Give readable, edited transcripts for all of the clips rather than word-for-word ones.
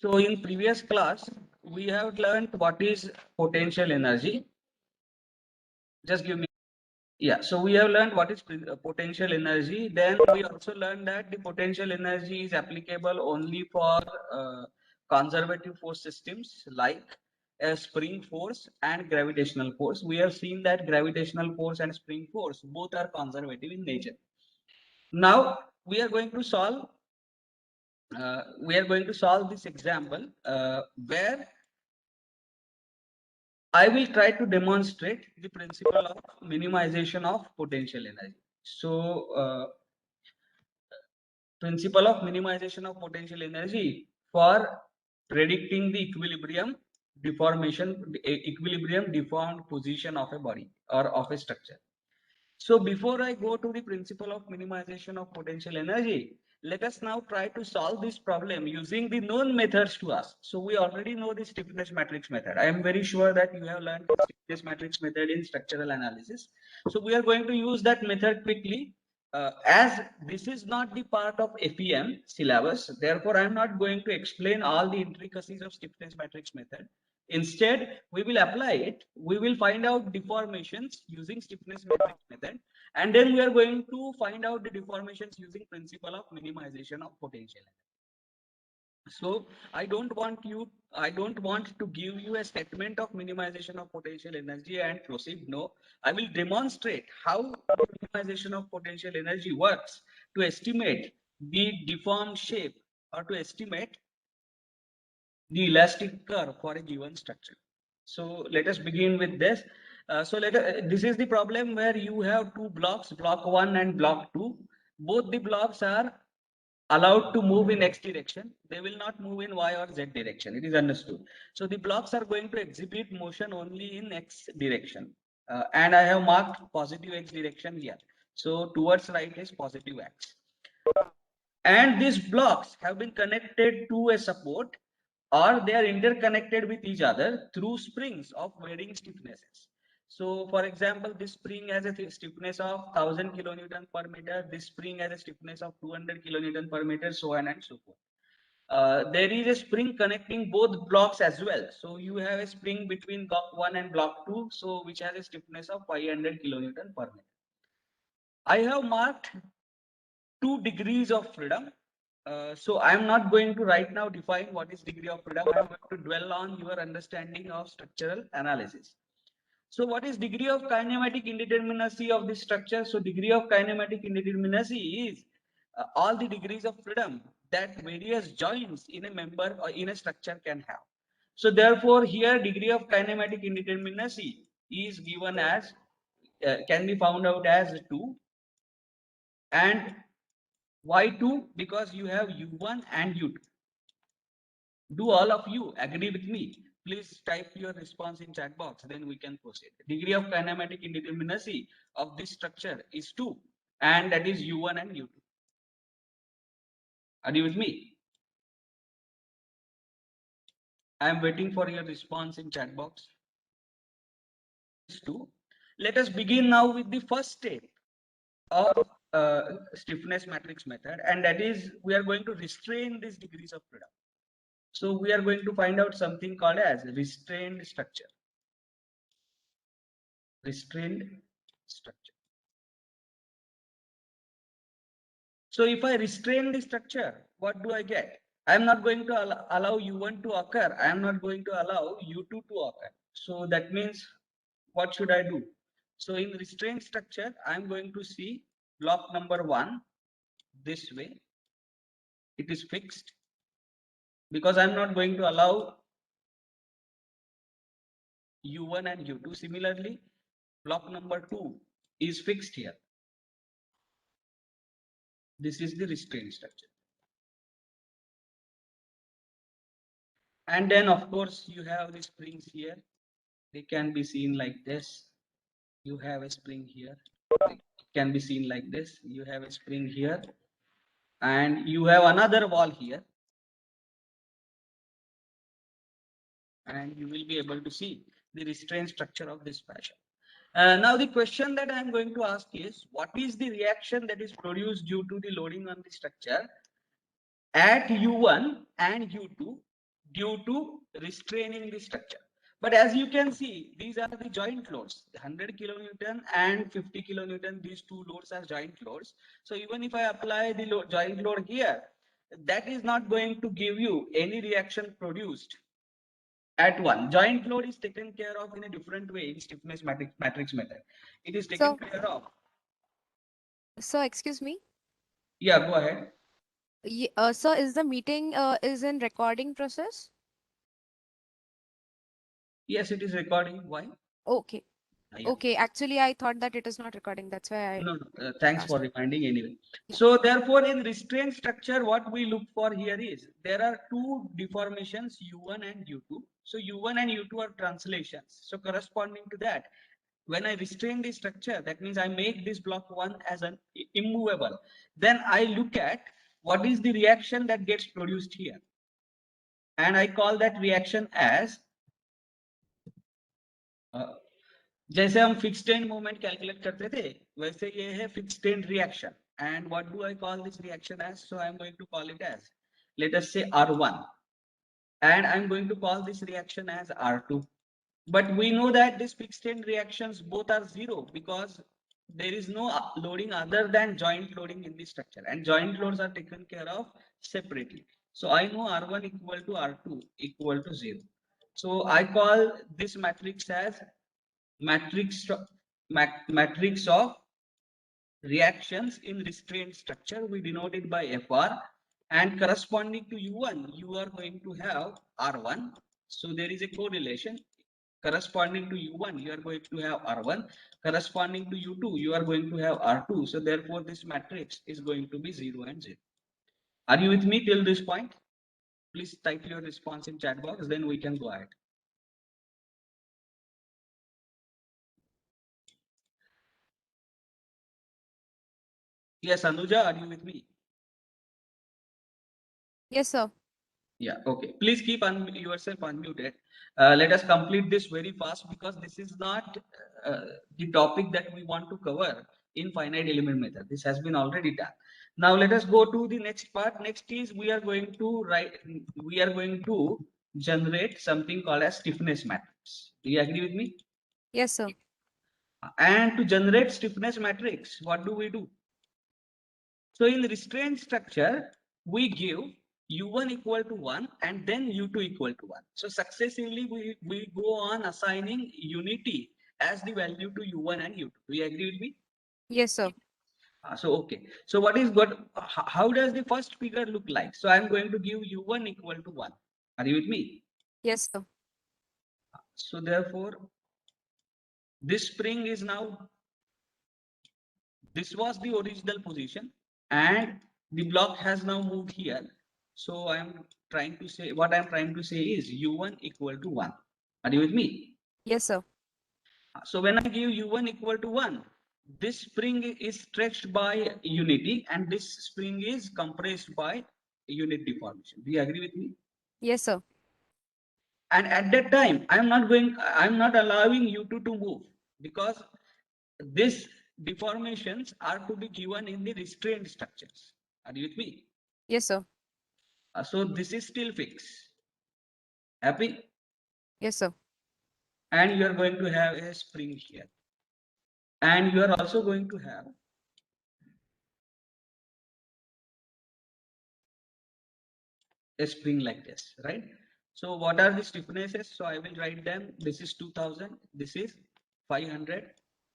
So in previous class, we have learned what is potential energy. Just give me. Yeah, so we have learned what is potential energy. Then we also learned that the potential energy is applicable only for conservative force systems like a spring force and gravitational force. We have seen that gravitational force and spring force both are conservative in nature. Now we are going to solve this example where I will try to demonstrate the principle of minimization of potential energy. So, principle of minimization of potential energy for predicting the equilibrium deformed position of a body or of a structure. So before I go to the principle of minimization of potential energy, let us now try to solve this problem using the known methods to us. So we already know the stiffness matrix method. I am very sure that you have learned the stiffness matrix method in structural analysis. So we are going to use that method quickly. As this is not the part of FEM syllabus, therefore I am not going to explain all the intricacies of stiffness matrix method. Instead, we will apply it. We will find out deformations using stiffness matrix method, and then we are going to find out the deformations using principle of minimization of potential. So I don't want to give you a statement of minimization of potential energy and proceed. No, I will demonstrate how minimization of potential energy works to estimate the deformed shape or to estimate the elastic curve for a given structure. So let us begin with this. This is the problem where you have two blocks, block 1 and block 2. Both the blocks are allowed to move in x direction. They will not move in y or z direction. It is understood. So the blocks are going to exhibit motion only in x direction. And I have marked positive x direction here. So towards right is positive x. And these blocks have been connected to a support, or they are interconnected with each other through springs of varying stiffnesses. So for example, this spring has a stiffness of 1000 kilonewton per meter, this spring has a stiffness of 200 kilonewton per meter, so on and so forth. There is a spring connecting both blocks as well. So you have a spring between block 1 and block 2, so which has a stiffness of 500 kilonewton per meter. I have marked 2 degrees of freedom. So I'm not going to right now define what is degree of freedom. I'm going to dwell on your understanding of structural analysis. So what is degree of kinematic indeterminacy of this structure? So degree of kinematic indeterminacy is all the degrees of freedom that various joints in a member or in a structure can have. So therefore here degree of kinematic indeterminacy is given as can be found out as 2, and why 2? Because you have U1 and U2. Do all of you agree with me? Please type your response in chat box, then we can proceed. Degree of kinematic indeterminacy of this structure is 2, and that is U1 and U2. Are you with me? I am waiting for your response in chat box. 2. Let us begin now with the first step of stiffness matrix method, and that is we are going to restrain these degrees of freedom. So we are going to find out something called as restrained structure. Restrained structure. So if I restrain the structure, what do I get? I am not going to allow U1 to occur. I am not going to allow U2 to occur. So that means what should I do? So in restrained structure, I am going to see block number 1 this way. It is fixed because I am not going to allow U1 and U2. Similarly, block number 2 is fixed here. This is the restrained structure. And then of course you have the springs here. They can be seen like this. You have a spring here. It can be seen like this. You have a spring here. And you have another wall here. And you will be able to see the restraint structure of this fashion. Now the question that I am going to ask is, what is the reaction that is produced due to the loading on the structure at U1 and U2 due to restraining the structure. But as you can see, these are the joint loads, 100 kilonewton and 50 kilonewton. These two loads are joint loads. So even if I apply the joint load here, that is not going to give you any reaction produced at one. Joint load is taken care of in a different way in stiffness matrix method. It is taken care of. So excuse me. Yeah, go ahead. Sir, is the meeting is in recording process? Yes, it is recording. Why? Okay. Yeah. Okay. Actually, I thought that it is not recording. That's why I No, no. Thanks asked. for reminding anyway. Yeah. So therefore, in restraint structure, what we look for here is there are two deformations, U1 and U2. So U1 and U2 are translations. So corresponding to that, when I restrain the structure, that means I make this block 1 as an immovable. Then I look at what is the reaction that gets produced here. And I call that reaction as जैसे हम fixed end moment calculate करते थे वैसे ये है fixed end reaction and what do I call this reaction as so I am going to call it as let us say R1 and I'm going to call this reaction as R2, but we know that these fixed end reactions both are zero because there is no loading other than joint loading in the structure, and joint loads are taken care of separately. So I know R1 equal to R2 equal to 0. So I call this matrix as matrix of reactions in restraint structure. We denote it by FR, and corresponding to U1 you are going to have R1. So there is a correlation. Corresponding to U1 you are going to have R1, corresponding to U2 you are going to have R2. So therefore this matrix is going to be 0 and 0. Are you with me till this point? Please type your response in chat box, then we can go ahead. Yes, Anuja, are you with me? Yes, sir. Yeah, okay. Please keep yourself unmuted. Let us complete this very fast because this is not the topic that we want to cover in finite element method. This has been already done. Now let us go to the next part. Next is we are going to generate something called as stiffness matrix. Do you agree with me? Yes, sir. And to generate stiffness matrix, what do we do? So in restraint structure, we give U1 equal to 1 and then U2 equal to 1. So successively we go on assigning unity as the value to U1 and U2. Do you agree with me? Yes, sir. So okay. So what is good? How does the first figure look like? So I'm going to give U1 equal to 1. Are you with me? Yes, sir. So therefore, this spring is now, this was the original position and the block has now moved here. So I'm trying to say, what I'm trying to say is U1 equal to 1. Are you with me? Yes, sir. So when I give U1 equal to 1, this spring is stretched by unity and this spring is compressed by unit deformation. Do you agree with me? Yes, sir. And at that time, I'm not allowing U2 to move because these deformations are to be given in the restrained structures. Are you with me? Yes, sir. So this is still fixed. Happy? Yes, sir. And you are going to have a spring here. And you are also going to have a spring like this, right? So what are the stiffnesses? So I will write them. This is 2000. This is 500.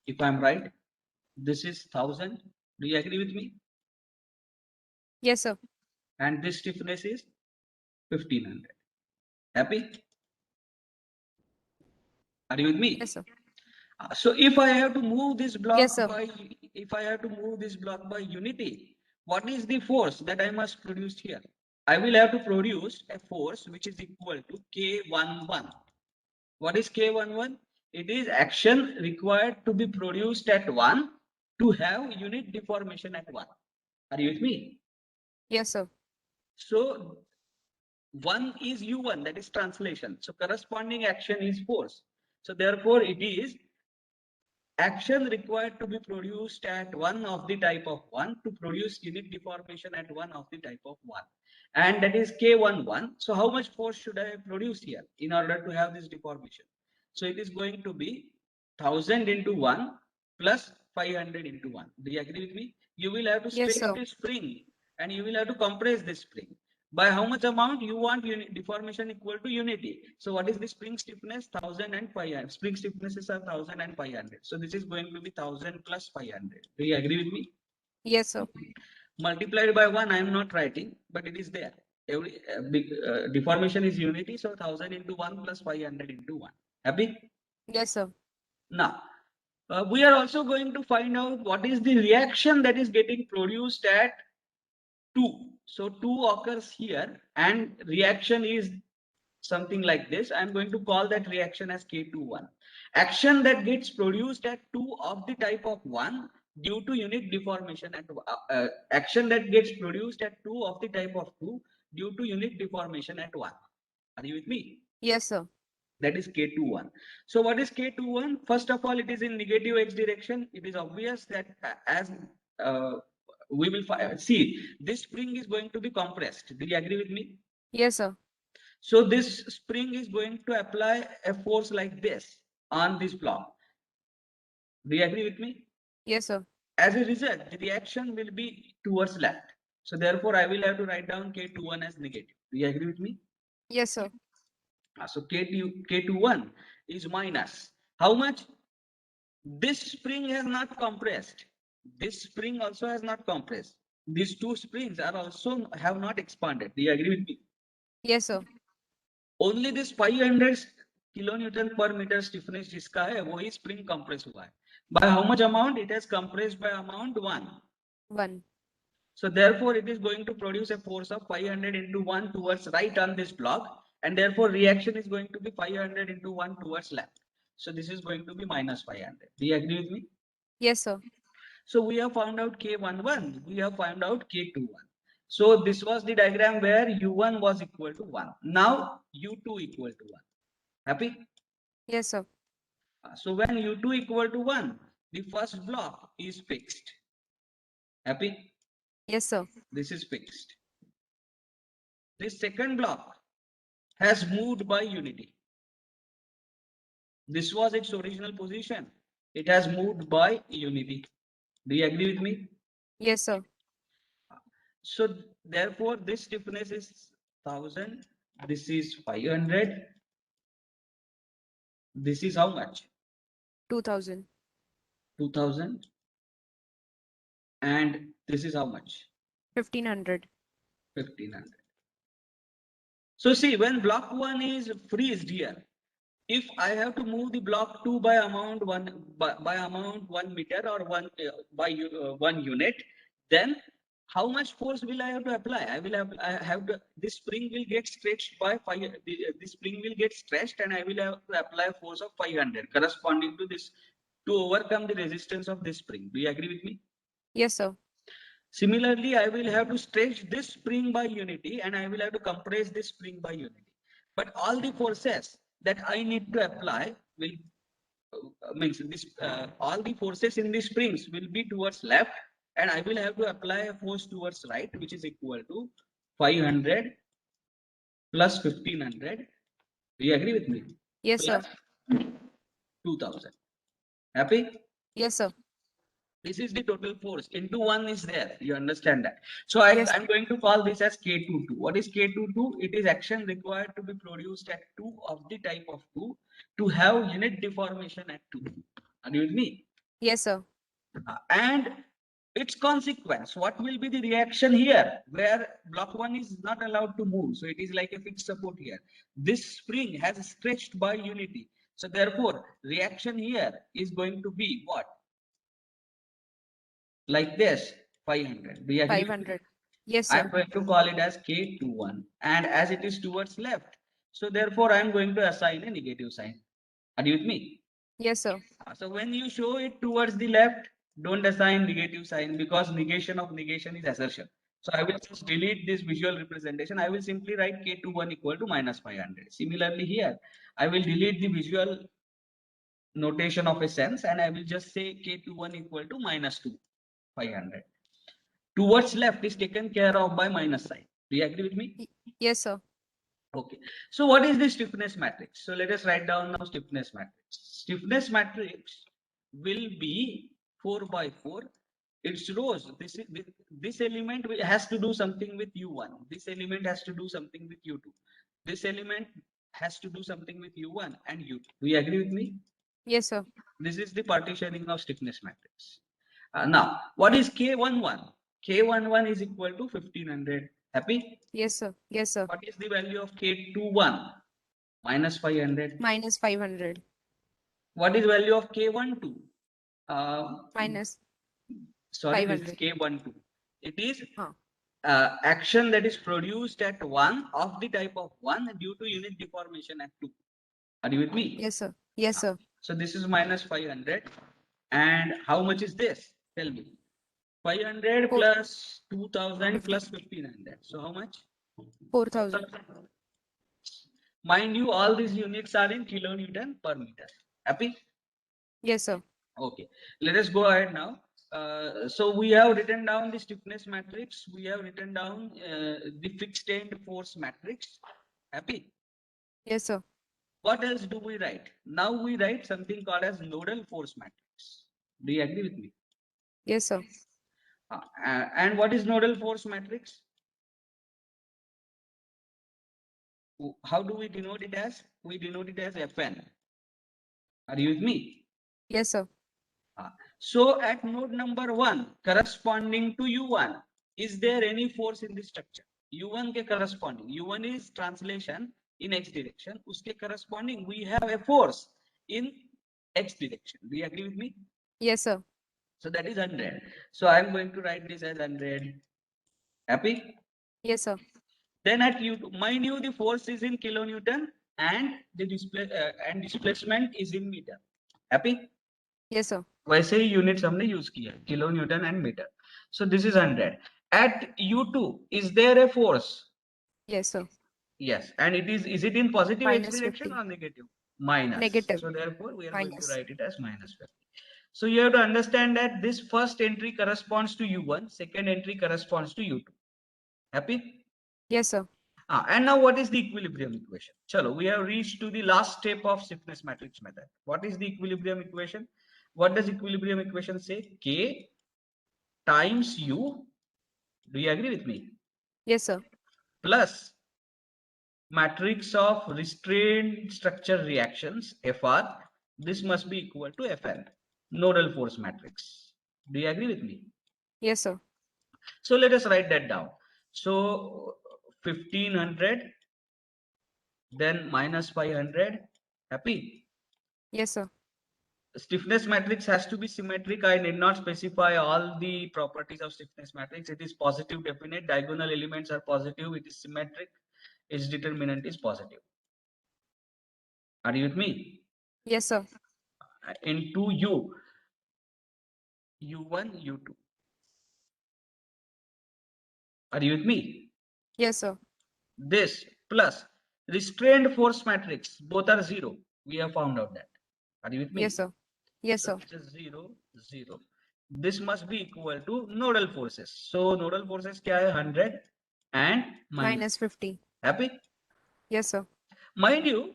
If I'm right, this is 1000. Do you agree with me? Yes, sir. And this stiffness is 1500. Happy? Are you with me? Yes, sir. So if I have to move this Yes, block sir. by, if I have to move this block by unity, what is the force that I must produce here? I will have to produce a force which is equal to K11. What is K11? It is action required to be produced at 1 to have unit deformation at 1. Are you with me? Yes, sir. So 1 is U1, that is translation. So corresponding action is force. So therefore it is action required to be produced at one of the type of 1 to produce unit deformation at one of the type of 1, and that is K11. So how much force should I produce here in order to have this deformation? So it is going to be 1000 into 1 plus 500 into 1. Do you agree with me? You will have to Yes, stretch sir. the spring and you will have to compress this spring. By how much amount you want deformation equal to unity? So what is the spring stiffness? 1000 and 500. Spring stiffnesses are 1000 and 500. So this is going to be 1000 plus 500. Do you agree with me? Yes, sir. Multiplied by 1, I am not writing, but it is there. Every deformation is unity, so 1000 into 1 plus 500 into 1. Happy? Yes, sir. Now, we are also going to find out what is the reaction that is getting produced at 2. So 2 occurs here and reaction is something like this. I'm going to call that reaction as K21. Action that gets produced at 2 of the type of 1 due to unit deformation at action that gets produced at 2 of the type of 2 due to unit deformation at 1. Are you with me? Yes, sir. That is K21. So what is K21? First of all, it is in negative x direction. It is obvious that as uh, we will see, this spring is going to be compressed. Do you agree with me? Yes, sir. So this spring is going to apply a force like this on this block. Do you agree with me? Yes, sir. As a result, the reaction will be towards left. So therefore, I will have to write down K21 as negative. Do you agree with me? Yes, sir. So K21 is minus. How much? This spring has not compressed. This spring also has not compressed. These two springs are also have not expanded. Do you agree with me? Yes, sir. Only this 500 kilonewton per meter stiffness जिसका है वही spring compress हुआ है. By how much amount? It has compressed by amount 1. 1. So therefore it is going to produce a force of 500 into 1 towards right on this block, and therefore reaction is going to be 500 into 1 towards left. So this is going to be minus 500. Do you agree with me? Yes, sir. So we have found out K11, we have found out K21. So this was the diagram where U1 was equal to 1. Now U2 equal to 1. Happy? Yes, sir. So when U2 equal to 1, the first block is fixed. Happy? Yes, sir. This is fixed. This second block has moved by unity. This was its original position. It has moved by unity. Do you agree with me? Yes, sir. So therefore this stiffness is 1000. This is 500. This is how much? 2000. 2000. And this is how much? 1500. 1500. So see, when block 1 is freezed here, if I have to move the block 2 by amount 1 meter or 1 unit, then how much force will I have to apply? I have to, this spring will get stretched by 5, the spring will get stretched and I will have to apply a force of 500 corresponding to this to overcome the resistance of this spring. Do you agree with me? Yes, sir. Similarly, I will have to stretch this spring by unity and I will have to compress this spring by unity. But all the forces that I need to apply will means this all the forces in the springs will be towards left and I will have to apply a force towards right, which is equal to 500 plus 1500. Do you agree with me? Yes, sir. Plus 2000. Happy? Yes, sir. This is the total force into 1 is there. You understand that? So Yes. I'm going to call this as K22. What is K22? It is action required to be produced at 2 of the type of 2 to have unit deformation at 2. Are you with me? Yes, sir. And its consequence, what will be the reaction here where block 1 is not allowed to move? So it is like a fixed support here. This spring has stretched by unity. So therefore, reaction here is going to be what? Like this, 500. Do you agree? 500. Yes, I'm sir. going to call it as K21. And as it is towards left, so therefore I'm going to assign a negative sign. Are you with me? Yes, sir. So when you show it towards the left, don't assign negative sign because negation of negation is assertion. So I will just delete this visual representation. I will simply write K21 equal to minus 500. Similarly here, I will delete the visual notation of a sense, and I will just say K21 equal to minus 2, 500. Towards left is taken care of by minus sign. Do you agree with me? Yes, sir. Okay. So what is the stiffness matrix? So let us write down now stiffness matrix. Stiffness matrix will be 4 by 4. Its rows. This element has to do something with U1. This element has to do something with U2. This element has to do something with U1 and U2. Do you agree with me? Yes, sir. This is the partitioning of stiffness matrix. Now, what is K11? K11 is equal to 1500. Happy? Yes, sir. Yes, sir. What is the value of K21? Minus 500. Minus 500. What is value of K12? Uh, Minus sorry, this is 500. K12. It is Huh. action that is produced at 1 of the type of 1 due to unit deformation at 2. Are you with me? Yes, sir. Yes, sir. So this is minus 500. And how much is this? Tell me. 500 Four, plus 2000 50. plus 1500. So how much? 4,000. Mind you, all these units are in kilonewton per meter. Happy? Yes, sir. Okay. Let us go ahead now. So we have written down the stiffness matrix. We have written down the fixed end force matrix. Happy? Yes, sir. What else do we write? Now we write something called as nodal force matrix. Do you agree with me? Yes, sir. And what is nodal force matrix? How do we denote it as? We denote it as Fn. Are you with me? Yes, sir. So at node number 1 corresponding to U1, is there any force in the structure? U1 ke corresponding. U1 is translation in x direction. Uske corresponding we have a force in x direction. Do you agree with me? Yes, sir. So that is 100. So I am going to write this as 100. Happy? Yes, sir. Then at U2, mind you, the force is in kilonewton and the displacement is in meter. Happy? Yes, sir. वैसे ही units हमने use किया kilonewton and metre so this is 100 at u2 is there a force Yes, sir. yes and is it in positive x Minus direction 50. or negative minus Negative. so therefore we are going to Minus. write it as minus 50 so you have to understand that this first entry corresponds to u1 second entry corresponds to u2 happy Yes, sir. and now what is the equilibrium equation chalo we have reached to the last step of stiffness matrix method what is the equilibrium equation what does equilibrium equation say k times u, do you agree with me? Yes, sir. Plus matrix of restrained structure reactions, Fr, this must be equal to Fn, nodal force matrix. Do you agree with me? Yes, sir. So let us write that down. So 1500, then minus 500, happy? Yes, sir. Stiffness matrix has to be symmetric. I need not specify all the properties of stiffness matrix. It is positive definite. Diagonal elements are positive. It is symmetric. Its determinant is positive. Are you with me? Yes, sir. Into U, U1, U2. Are you with me? Yes, sir. This plus restrained force matrix, both are 0. We have found out that. Are you with Yes, me? sir. Yes, So sir. it is 0, 0. This must be equal to nodal forces. So nodal forces kya hai? 100 and minus. Minus 50. Happy? Yes, sir. Mind you,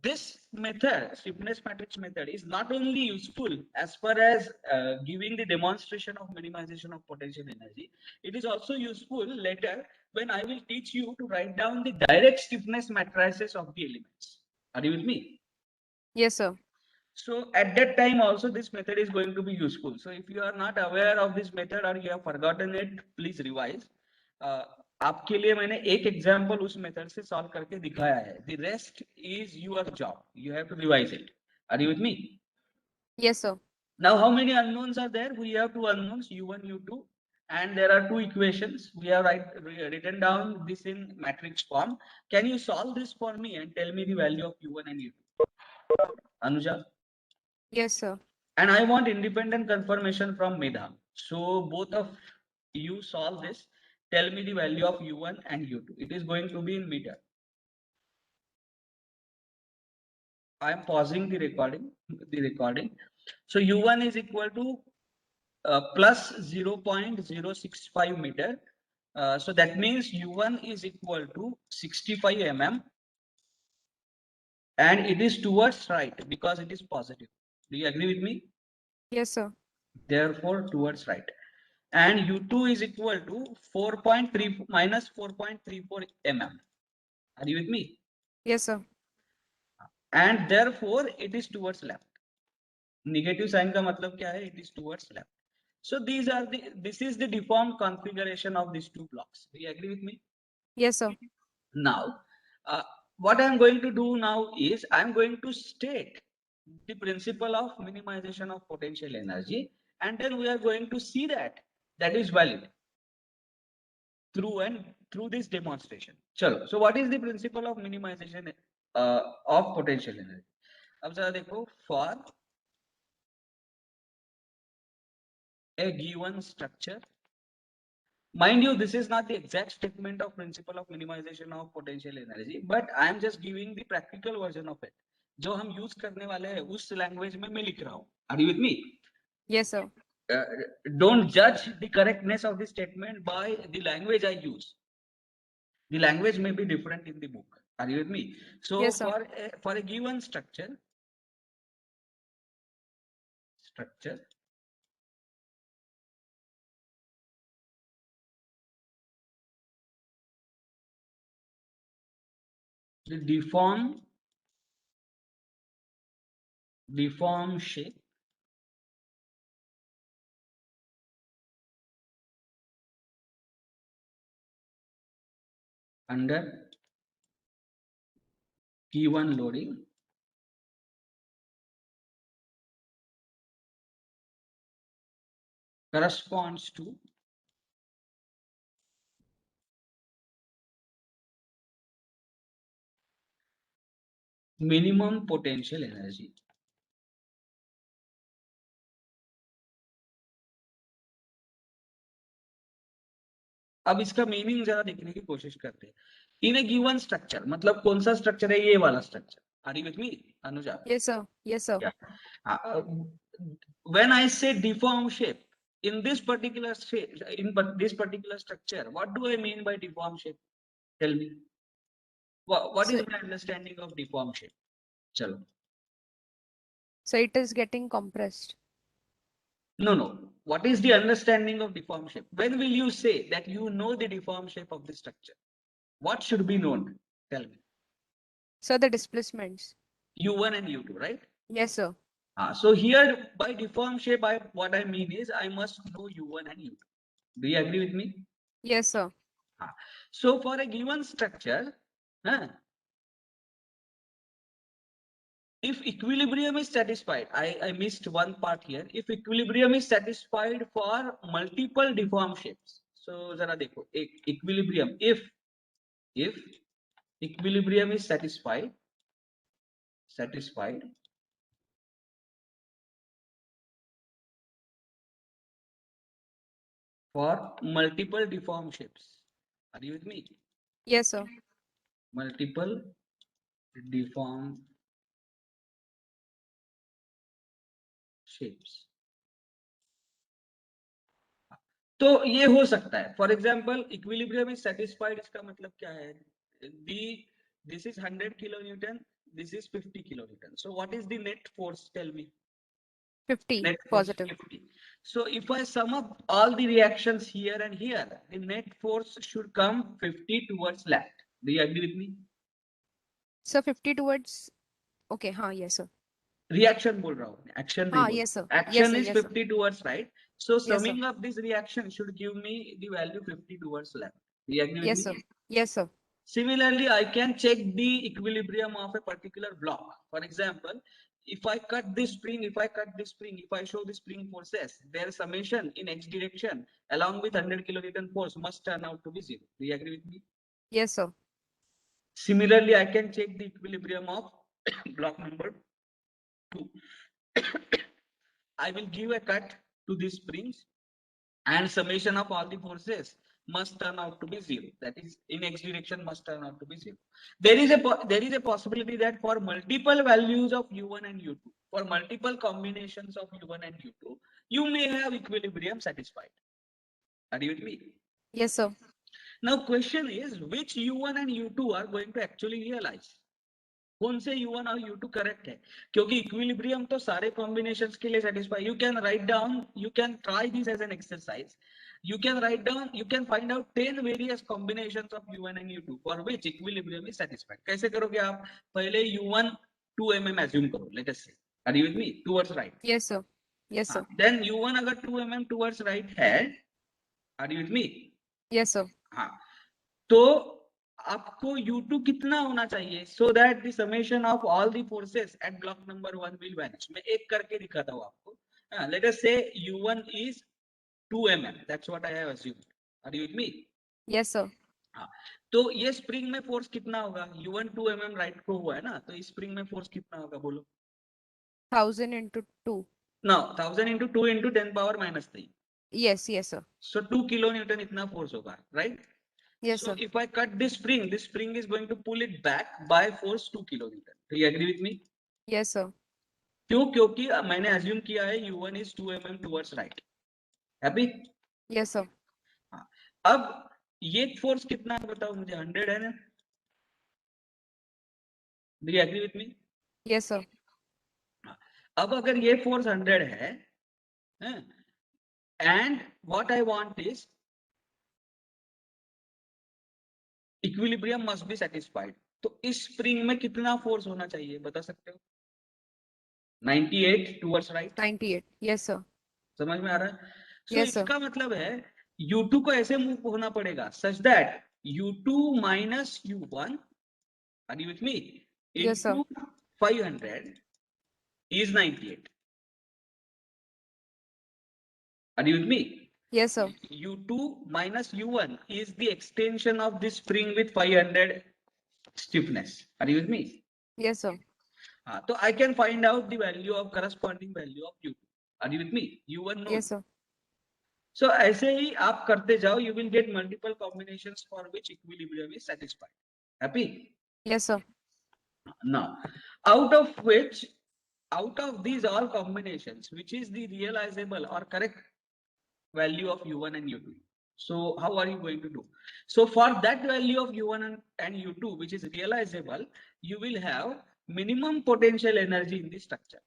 this method, stiffness matrix method, is not only useful as far as giving the demonstration of minimization of potential energy, it is also useful later when I will teach you to write down the direct stiffness matrices of the elements. Are you with me? Yes, sir. So at that time also this method is going to be useful. So if you are not aware of this method or you have forgotten it, please revise. आपके लिए मैंने एक example उस method से solve करके दिखाया है. The rest is your job. You have to revise it. Are you with me? Yes, sir. Now how many unknowns are there? We have two unknowns, u1, u2, and there are two equations. We have written down this in matrix form. Can you solve this for me and tell me the value of u1 and u2? Anuja? Yes, sir. And I want independent confirmation from Medha. So both of you solve this. Tell me the value of U1 and U2. It is going to be in meter. I am pausing the recording. So U1 is equal to plus 0.065 meter. So that means U1 is equal to 65 mm, and it is towards right because it is positive. Do you agree with me? Yes, sir. Therefore, towards right. And U2 is equal to 4.3 minus 4.34 mm. Are you with me? Yes, sir. And therefore, it is towards left. Negative sign का मतलब क्या है? It is towards left. So this is the deformed configuration of these two blocks. Do you agree with me? Yes, sir. Now, what I'm going to do now is I'm going to state the principle of minimization of potential energy, and then we are going to see that is valid through this demonstration. Chalo. So what is the principle of minimization of potential energy? अब जरा देखो, for a given structure. Mind you, this is not the exact statement of principle of minimization of potential energy, but I am just giving the practical version of it. जो हम use करने वाले हैं उस language में मैं लिख रहा हूँ. Are you with me? Yes, sir. Don't judge the correctness of the statement by the language I use. The language may be different in the book. Are you with me? So Yes, sir. for a given structure, the deform shape under given loading corresponds to minimum potential energy. अब इसका meaning जरा देखने की कोशिश करते हैं. इन ए given structure मतलब कौन सा स्ट्रक्चर है? ये वाला structure. Are you with me, Anuja? Yes, sir. Yes, sir. When I say deform shape in this particular shape, in this particular structure, what do I mean by deform shape? Tell me. What So, is my understanding of deform shape? Chalo. so it is getting compressed. No. What is the understanding of deform shape? When will you say that you know the deform shape of the structure? What should be known? Tell me. So the displacements. U1 and U2, right? Yes, sir. So here by deform shape, what I mean is I must know U1 and U2. Do you agree with me? Yes, sir. So for a given structure, if equilibrium is satisfied, I missed one part here. If equilibrium is satisfied for multiple deform shapes. So zara dekho, equilibrium, if equilibrium is satisfied for multiple deform shapes. Are you with me? Yes, sir. Multiple deform shapes. तो ये हो सकता है. For example equilibrium is satisfied, इसका मतलब क्या है? This is 100 kilo Newton, this is 50 kilonewton. So what is the net force? Tell me. 50 Net force positive. 50. So if I sum up all the reactions here and here, the net force should come 50 towards left. Do you agree with me? So 50 towards. Okay, हाँ, yes, sir. Reaction बोल रहा हूँ, action नहीं हाँ, बोल. yes, sir. Yes, Action sir. is Yes, sir. 50 towards right. So Yes, sir. summing up this reaction should give me the value 50 towards left. Do you agree with Yes, me? sir. Yes, sir. Similarly, I can check the equilibrium of a particular block. For example, if I cut this spring, if I show the spring forces, their summation in x direction along with 100 kilonewton force must turn out to be 0. Do you agree with me? Yes, sir. Similarly, I can check the equilibrium of block number 2. I will give a cut to these springs and summation of all the forces must turn out to be 0. That is, in x direction must turn out to be 0. There is a possibility that for multiple values of u1 and u2, for multiple combinations of u1 and u2, you may have equilibrium satisfied. Are you with me? Yes, sir. Now question is, which u1 and u2 are going to actually realize? कौन से u1 और u2 correct है? क्योंकि equilibrium तो सारे combinations के लिए satisfy. You can write down, you can try this as an exercise. You can write down, you can find out 10 various combinations of u1 and u2 for which equilibrium is satisfied. कैसे करोगे आप? पहले u1 2 mm assume करो. Let us say. Are you with me? Towards right. Yes, sir. Yes, sir. Then u1 अगर 2 mm towards right है, are you with me? Yes, sir. हाँ. तो आपको u2 कितना होना चाहिए so that the summation of all the forces at block number 1 will vanish. मैं एक करके दिखाता हूँ आपको. Let us say u1 is 2 mm. That's what I have assumed. Are you with me? Yes, sir. हाँ. तो ये स्प्रिंग में फोर्स कितना होगा? u1 2 mm राइट को हुआ है ना, तो इस स्प्रिंग में फोर्स कितना होगा बोलो? 1000 into 2. Now 1000 into 2 into 10 power minus 3. Yes, yes, sir. So 2 kilonewton इतना फोर्स होगा, right? Yes, So sir. if I cut this spring is going to pull it back by force 2 kilonewton. Do you agree with me? Yes, sir. क्यों? क्योंकि मैंने assume किया है u1 is 2 mm towards right. Happy? Yes, sir. हाँ. अब ये force कितना है बताओ मुझे? 100 है ना? Do you agree with me? Yes, sir. हाँ. अब अगर ये फोर्स 100 है, and what I want is equilibrium must be satisfied. तो इस स्प्रिंग में कितना फोर्स होना चाहिए बता सकते हो? 98 towards right. 98. Yes, sir. समझ में आ रहा है? सो Yes, sir. इसका मतलब है u2 को ऐसे मूव होना पड़ेगा such that u2 minus u1, are you with me, Yes, sir. into 500 is 98. Are you with me? Yes, sir. u2 minus u1 is the extension of this spring with 500 stiffness. Are you with me? Yes, sir. तो I can find out the value of corresponding value of u2. Are you with me? u1 known. Yes, sir. So ऐसे ही आप करते जाओ, you will get multiple combinations for which equilibrium is satisfied. Happy? Yes, sir. Now, out of these all combinations, which is the realizable or correct value of u1 and u2? So how are you going to do? So for that value of u1 and u2, which is realizable, you will have minimum potential energy in the structure.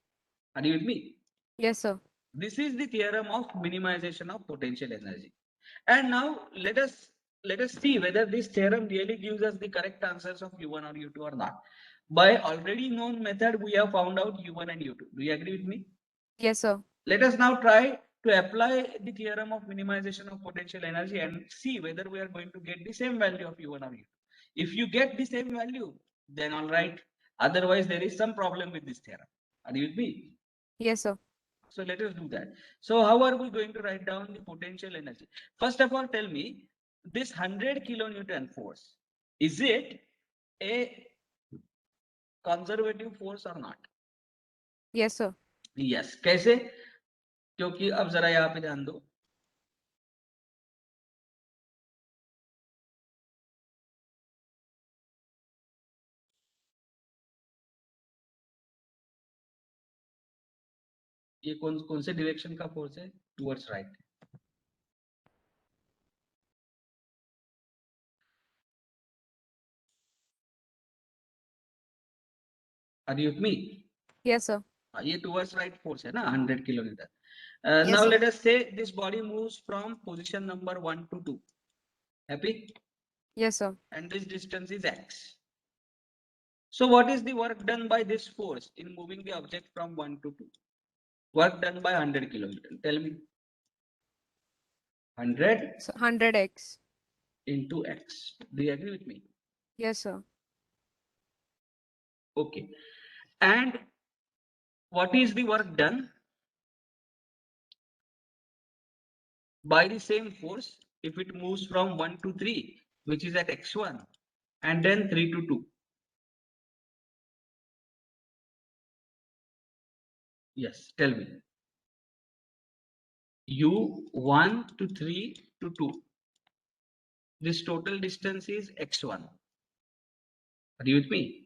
Are you with me? Yes, sir. This is the theorem of minimization of potential energy. And now let us see whether this theorem really gives us the correct answers of u1 or u2 or not. By already known method, we have found out u1 and u2. Do you agree with me? Yes, sir. Let us now try to apply the theorem of minimization of potential energy and see whether we are going to get the same value of u1 or u2. If you get the same value, then all right. Otherwise, there is some problem with this theorem. Are you with me? Yes, sir. So let us do that. So how are we going to write down the potential energy? First of all, tell me, this 100 kilonewton force, is it a conservative force or not? Yes, sir. Yes. कैसे? क्योंकि अब जरा यहाँ पे ध्यान दो. ये कौन से डायरेक्शन का फोर्स है? Towards right. Are you with me? Yes, sir. ये टुवर्ड्स राइट फोर्स है ना 100 kilometre. Yes, Now sir. let us say this body moves from position number 1 to 2. Happy? Yes, sir. And this distance is x. So what is the work done by this force in moving the object from 1 to 2? Work done by 100 kilometers. Tell me. 100 So 100x. into x. Do you agree with me? Yes, sir. Okay. And what is the work done by the same force if it moves from 1 to 3, which is at x1, and then 3 to 2? Yes, tell me. u 1 to 3 to 2. This total distance is x1. Are you with me?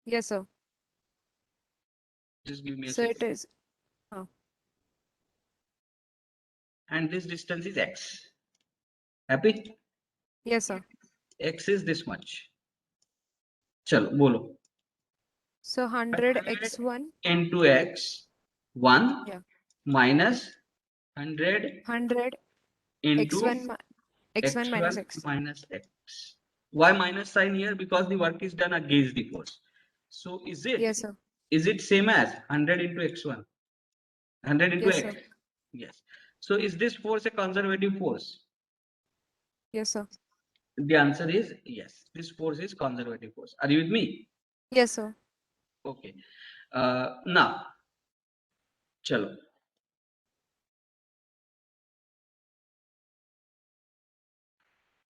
Yes, sir. Just give me a So it second. is. And this distance is x. Happy? Yes, sir. X is this much. Chalo, bolo. So 100 x1. Into x, 1 Yeah. minus 100 100 into x1 x1 minus x1 x. minus x. Why minus sign here? Because the work is done against the force. So Yes, sir. is it same as 100 into x1? 100 into Yes, x? sir. Yes. So is this force a conservative force? Yes, sir. The answer is yes. This force is conservative force. Are you with me? Yes, sir. Okay. Now, chalo.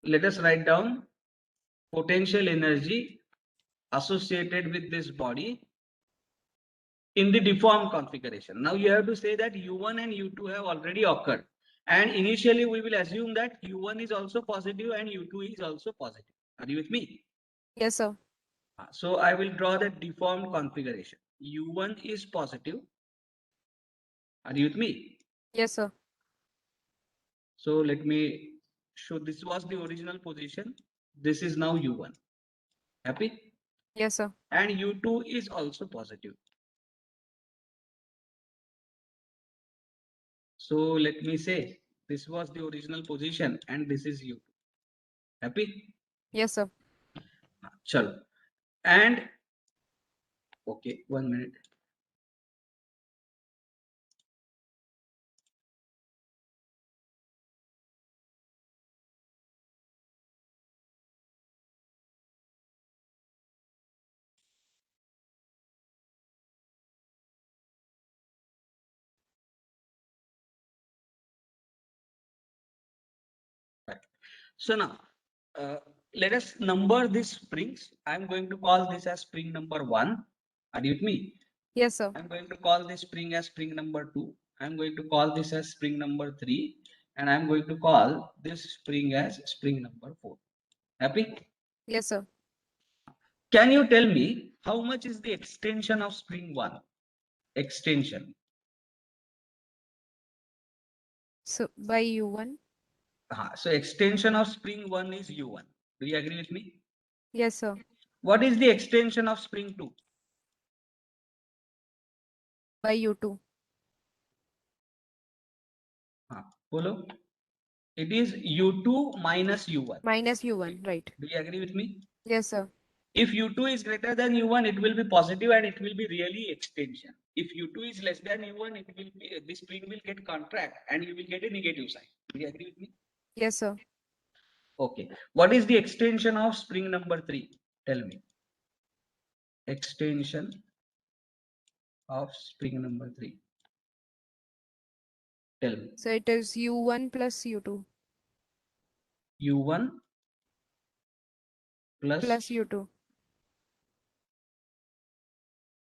Let us write down potential energy associated with this body in the deformed configuration. Now you have to say that U1 and U2 have already occurred. And initially we will assume that U1 is also positive and U2 is also positive. Are you with me? Yes, sir. So I will draw the deformed configuration. U1 is positive. Are you with me? Yes, sir. So let me show, this was the original position. This is now U1. Happy? Yes, sir. And U2 is also positive. So let me say this was the original position and this is U2. Happy? Yes, sir. Chalo. And okay, 1 minute. Right. So now let us number these springs. I'm going to call this as spring number 1. Are you with me? Yes, sir. I'm going to call this spring as spring number 2. I'm going to call this as spring number 3. And I'm going to call this spring as spring number 4. Happy? Yes, sir. Can you tell me how much is the extension of spring 1? Extension. So by U1. So extension of spring 1 is U1. Do you agree with me? Yes, sir. What is the extension of spring 2? By U2. Follow? It is U2 minus U1. Minus U1, right? Do you agree with me? Yes, sir. If U2 is greater than U1, it will be positive and it will be really extension. If U2 is less than U1, it will be, this spring will get contract and you will get a negative sign. Do you agree with me? Yes, sir. Okay. What is the extension of spring number 3? Tell me. Extension of spring number 3. Tell me. So it is U1 plus U2 U1 plus plus U2.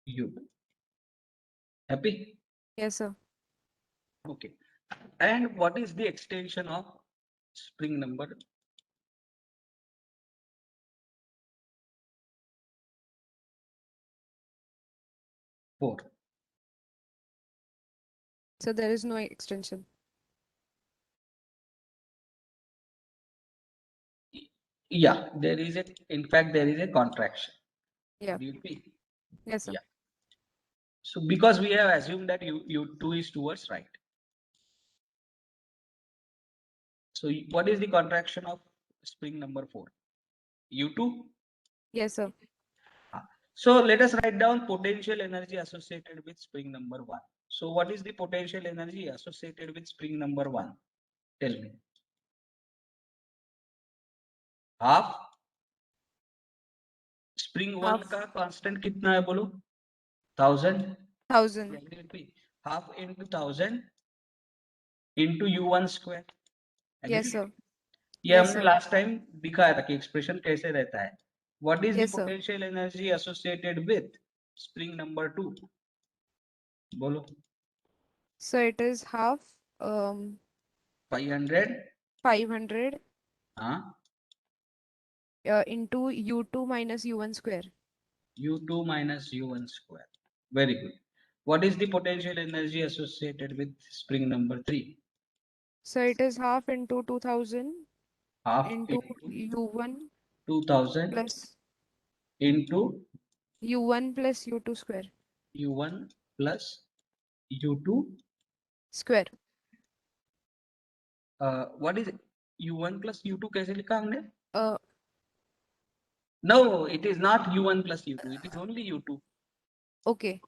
U2. Happy? Yes, sir. Okay. And what is the extension of spring number 4? So there is no extension. Yeah, there is a, in fact, there is a contraction. Yeah. Do you agree? Yes, sir. Yeah. So because we have assumed that U2 is towards right. So what is the contraction of spring number 4? U2? Yes, sir. So let us write down potential energy associated with spring number 1. So what is the potential energy associated with spring number 1? Tell me. Half spring 1 Half का constant कितना है बोलो? 1000. 1000. Agree with me? Half into 1000 into U1 square. Yes, Agree? sir. ये Yes, हमने sir. Last time दिखाया था कि expression कैसे रहता है. What is the Yes, sir. potential energy associated with spring number 2? बोलो. So it is half 500. 500 हाँ. into U2 minus U1 square. U2 minus U1 square. Very good. What is the potential energy associated with spring number 3? So it is half into 2000 Half into into U1 2000 plus into U1 plus U2 square. U1 plus U2. Square. What is U1 plus U2 कैसे लिखा हमने? Uh, No, it is not U1 plus U2. It is only U2. okay.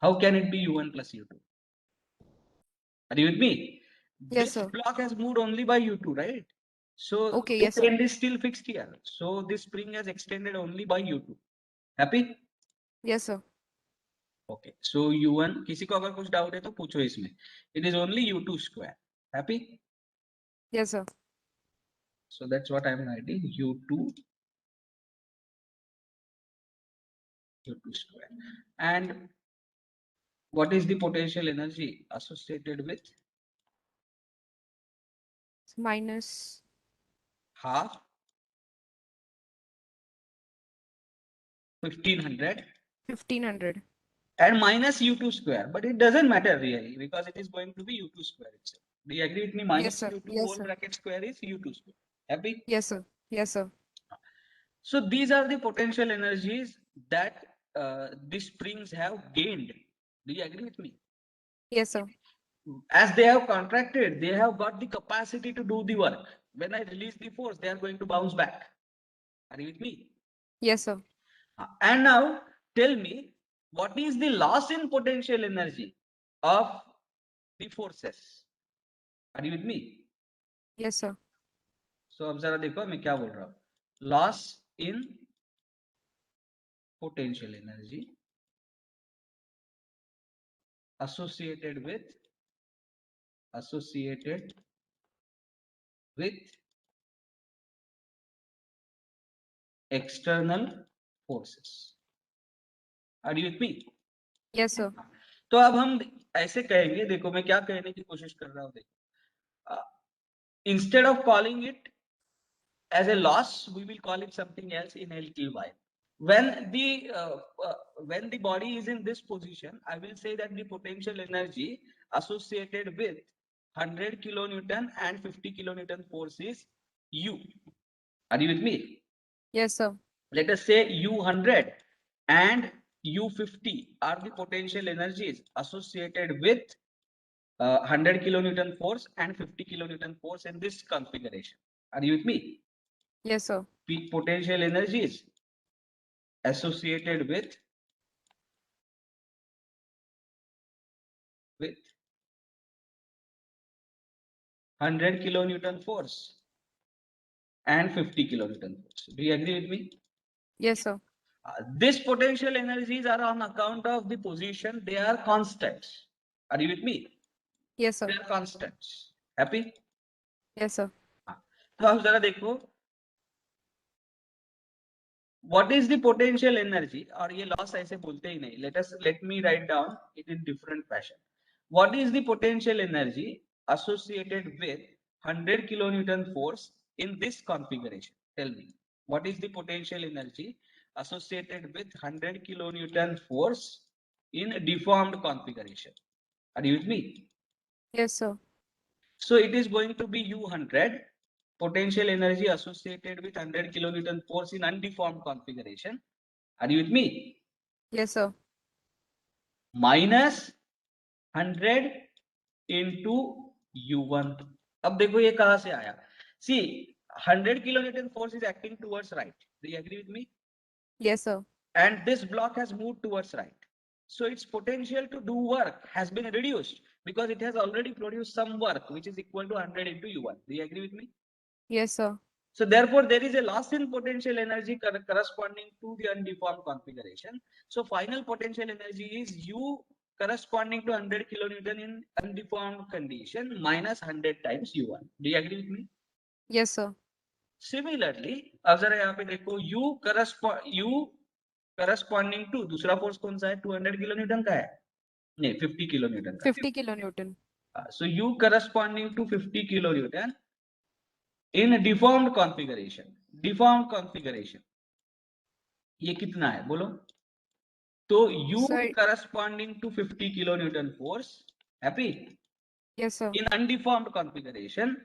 How can it be U1 plus U2? Are you with me? Yes, This sir. block has moved only by U2, right? So Okay, this yes, sir. end is still fixed here. So this spring has extended only by U2. Happy? Yes, sir. Okay. So U1, किसी को अगर कुछ doubt है तो पूछो इसमें. It is only U2 square. Happy? Yes, sir. So that's what I'm writing. U2 square. And what is the potential energy associated with Minus half 1500 1500. and minus U2 square? But it doesn't matter really because it is going to be U2 square itself. Do you agree with me? Yes, Minus sir. U2 Yes, whole sir. bracket square is U2 square. Happy? Yes, sir. Yes, sir. So these are the potential energies that these springs have gained. Do you agree with me? Yes, sir. As they have contracted, they have got the capacity to do the work. When I release the force, they are going to bounce back. Are you with me? Yes, sir. And now tell me, what is the loss in potential energy of the forces? Are you with me? Yes, sir. So अब जरा देखो मैं क्या बोल रहा हूँ. Loss in potential energy associated with external forces. Are you with me? Yes, sir. तो अब हम ऐसे कहेंगे, देखो मैं क्या कहने की कोशिश कर रहा हूँ. देखो, instead of calling it as a loss, we will call it something else in a little while. When the body is in this position, I will say that the potential energy associated with 100 kilonewton and 50 kilonewton force is U. Are you with me? Yes, sir. Let us say U100 and U50 are the potential energies associated with 100 kilonewton force and 50 kilonewton force in this configuration. Are you with me? Yes, sir. Peak potential energies associated with 100 kilonewton force and 50 kilonewton force. Do you agree with me? Yes, sir. These potential energies are on account of the position. They are constants. Are you with me? Yes, sir. They are constants. Happy? Yes, sir. तो आप जरा देखो, what is the potential energy? और ये loss ऐसे बोलते ही नहीं. Let me write down it in different fashion. What is the potential energy associated with 100 kilonewton force in this configuration? Tell me, what is the potential energy associated with 100 kilonewton force in a deformed configuration? Are you with me? Yes, sir. So it is going to be U100, potential energy associated with 100 kilonewton force in undeformed configuration. Are you with me? Yes, sir. Minus 100 into U1. अब देखो ये कहां से आया. See, 100 kilonewton force is acting towards right. Do you agree with me? Yes, sir. And this block has moved towards right. So its potential to do work has been reduced because it has already produced some work which is equal to 100 into U1. Do you agree with me? Yes, sir. So therefore, there is a loss in potential energy corresponding to the undeformed configuration. So final potential energy is U corresponding to 100 kilonewton in undeformed condition minus 100 times U1. Do you agree with me? Yes, sir. Similarly, अब जरा यहाँ पे देखो U corresponding to दूसरा force कौन सा है? 200 kilonewton का है? नहीं, 50 kilonewton का. 50 kilonewton. So U corresponding to 50 kilonewton in a deformed configuration. Deform configuration, ये कितना है बोलो? तो U Sir, corresponding to 50 kilonewton force, happy? yes, sir. In undeformed configuration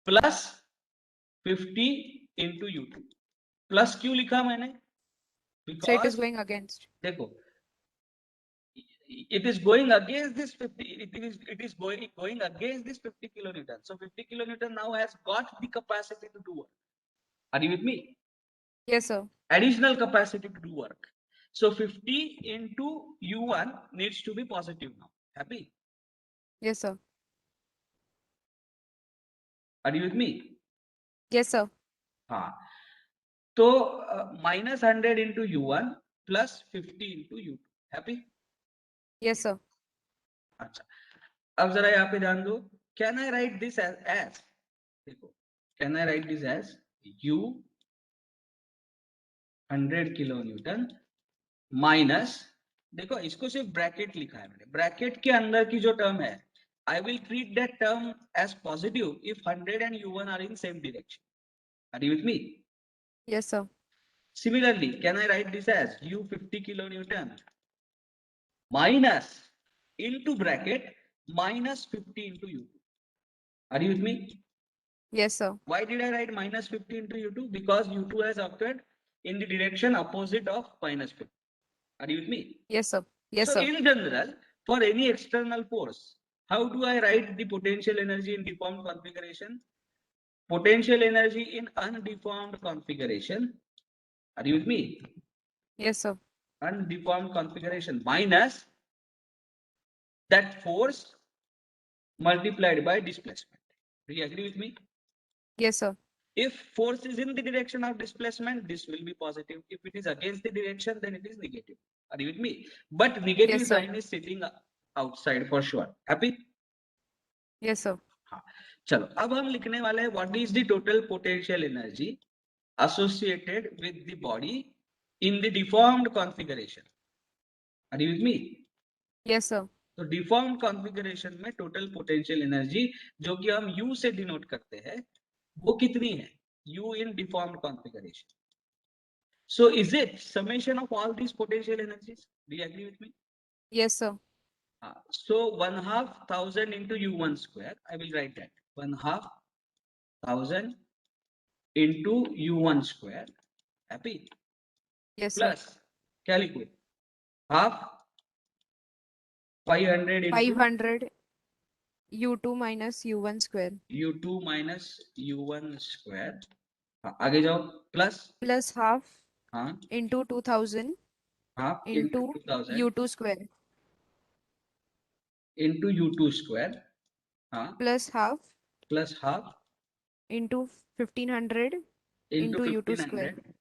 plus 50 into U2. Plus क्यों लिखा मैंने? So it is Because going against. देखो, it is going against this 50, it is going against this 50 kilonewton. So 50 kilonewton now has got the capacity to do work. Are you with me? Yes, sir. Additional capacity to do work. So 50 into U1 needs to be positive now. Happy? Yes, sir. Are you with me? Yes, sir. हाँ, तो minus 100 into U1 plus 50 into U2. Happy? Yes, sir. अच्छा, अब जरा यहाँ पे ध्यान दो. Can I write this as देखो, can I write this as U 100 kilonewton minus, देखो इसको सिर्फ ब्रैकेट लिखा है मैंने, ब्रैकेट के अंदर की जो टर्म है, I will treat that term as positive if 100 and U1 are in same direction. Are you with me? Yes, sir. Similarly, can I write this as U 50 kilonewton minus into bracket minus 50 into U2? Are you with me? Yes, sir. Why did I write minus 50 into U2? Because U2 has occurred in the direction opposite of minus 50. Are you with me? Yes, sir. Yes, So sir. in general, for any external force, how do I write the potential energy in deformed configuration? Potential energy in undeformed configuration. Are you with me? Yes, sir. Undeformed configuration minus that force multiplied by displacement. Do you agree with me? Yes, sir. If force is in the direction of displacement, this will be positive. If it is against the direction, then it is negative. Are you with me? But negative Yes, sir. sign is sitting outside for sure. Happy? Yes, sir. हाँ, चलो अब हम लिखने वाले हैं what is the total potential energy associated with the body in the deformed configuration. Are you with me? Yes, sir. तो deformed configuration में total potential energy जो कि हम U से डिनोट करते हैं वो कितनी है? U in deformed configuration. So is it summation of all these potential energies? Do you agree with me? Yes, sir. So 1/2,000 into U1 square, I will write that 1/2,000 into U1 square, happy? Yes, sir. Plus, क्या लिखूं? Half 500 into 500 U2 minus U1 square U2 minus U1 square. आगे जाओ, plus plus half हाँ, into 2000 half into into 2000 U2 square into U2 square, हाँ, plus half plus half into 1500 into into U2 square 1500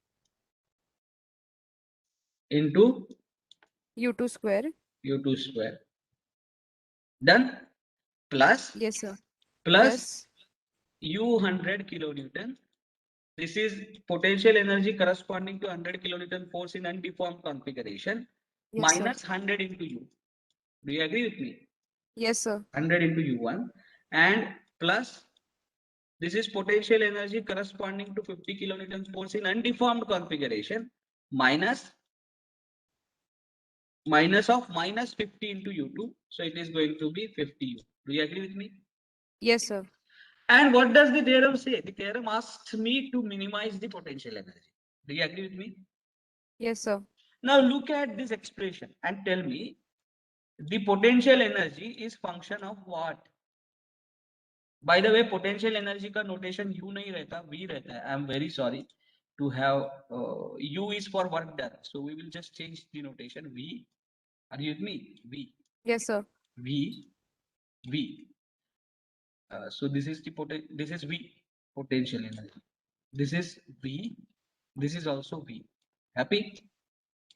into U2 square. U2 square. Done? Plus Yes, sir. plus Plus. U 100 kilonewton. This is potential energy corresponding to 100 kilonewton force in undeformed configuration Yes, sir. minus 100 into U. Do you agree with me? Yes, sir. 100 into U1 and plus this is potential energy corresponding to 50 kilonewton force in undeformed configuration minus of minus 50 into U2. So it is going to be 50 U. Do you agree with me? Yes, sir. And what does the theorem say? The theorem asks me to minimize the potential energy. Do you agree with me? Yes, sir. Now look at this expression and tell me the potential energy is function of what? By the way, potential energy का notation U नहीं रहता, V रहता है. I am very sorry to have U is for work done. So we will just change the notation V. Are you with me? V. Yes, sir. V. V. So this is the this is V, potential energy. This is V. This is also V. Happy?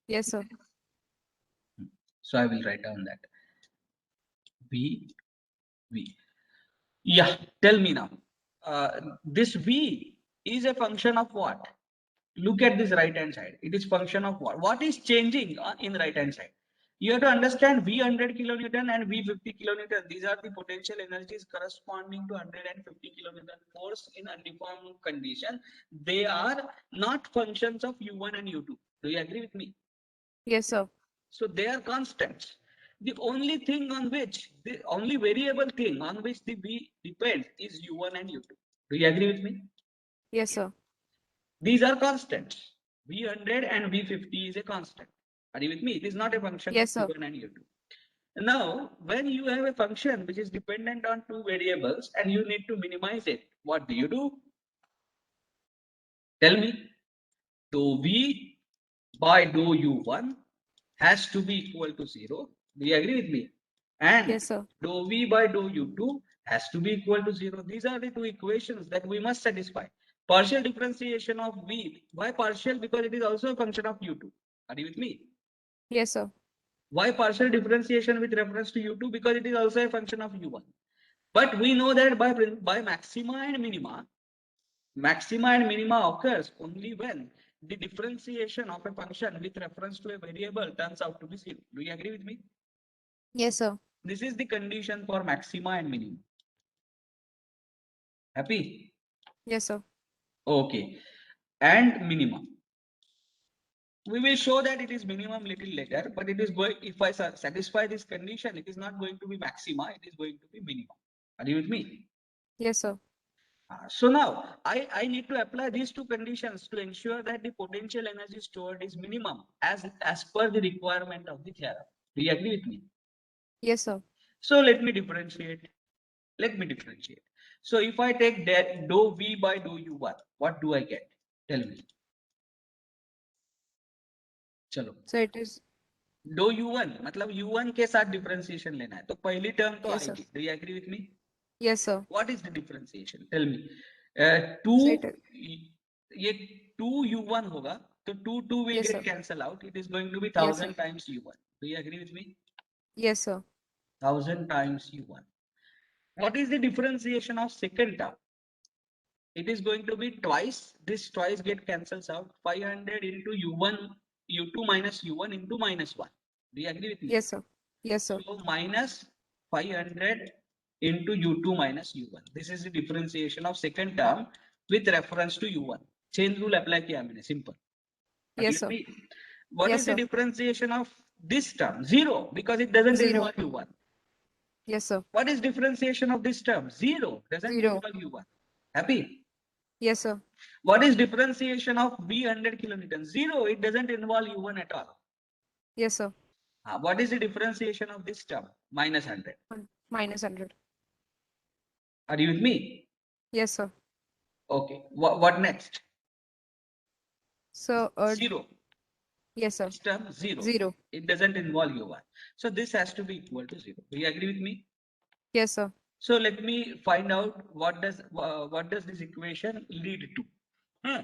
Yes, sir. So I will write down that V, V. Yeah, tell me now. This V is a function of what? Look at this right hand side. It is function of what? What is changing in right hand side? You have to understand V 100 kilonewton and V 50 kilonewton. These are the potential energies corresponding to 150 kilonewton force in undeformed condition. They are not functions of U1 and U2. Do you agree with me? Yes, sir. So they are constants. The only thing on which, the only variable thing on which the V depends is U1 and U2. Do you agree with me? Yes, sir. These are constants. V100 and V50 is a constant. Are you with me? It is not a function Yes, of sir. U1 and U2. Now, when you have a function which is dependent on two variables and you need to minimize it, what do? Tell me. So V by dou U1 has to be equal to 0. Do you agree with me? And Yes, sir. dou V by dou U2 has to be equal to 0. These are the two equations that we must satisfy. Partial differentiation of V. Why partial? Because it is also a function of U2. Are you with me? Yes, sir. Why partial differentiation with reference to U2? Because it is also a function of U1. But we know that by maxima and minima occurs only when the differentiation of a function with reference to a variable turns out to be 0. Do you agree with me? Yes, sir. This is the condition for maxima and minima. Happy? Yes, sir. Okay. And minimum. We will show that it is minimum little later, but it is going, if I satisfy this condition, it is not going to be maxima, it is going to be minimum. Are you with me? Yes, sir. So now I need to apply these two conditions to ensure that the potential energy stored is minimum as per the requirement of the theorem. Do you agree with me? Yes, sir. So let me differentiate. So if I take that dou V by dou U1, what do I get? Tell me. चलो So it is. dou U1 मतलब U1 के साथ differentiation लेना है तो पहली term तो Yes, sir. आएगी. Do you agree with me? Yes, sir. What is the differentiation? Tell me. So it 2 is. ये 2U1 होगा तो 2 will Yes, get sir. cancel out. It is going to be Yes, sir. 1000 times U1. Do you agree with me? Yes, sir. 1000 times U1. What is the differentiation of second term? It is going to be twice. This twice get cancels out. 500 into U1, U2 minus U1 into minus 1. Do you agree with me? Yes, sir. Yes, sir. So minus 500 into U2 minus U1. This is the differentiation of second term with reference to U1. Chain rule apply kiya maine, simple. Yes, sir. What Yes, is the sir. differentiation of this term? 0, because it doesn't 0. involve U1. Yes, sir. What is differentiation of this term? 0, doesn't 0. involve U1. Happy? Yes, sir. What is differentiation of V 100 kilonewton? 0, it doesn't involve U1 at all. Yes, sir. What is the differentiation of this term? Minus 100. Minus 100. Are you with me? Yes, sir. Okay. What next? So, 0. yes, sir. This term 0. 0. It doesn't involve U1. So this has to be equal to 0. Do you agree with me? Yes, sir. So let me find out what does this equation lead to.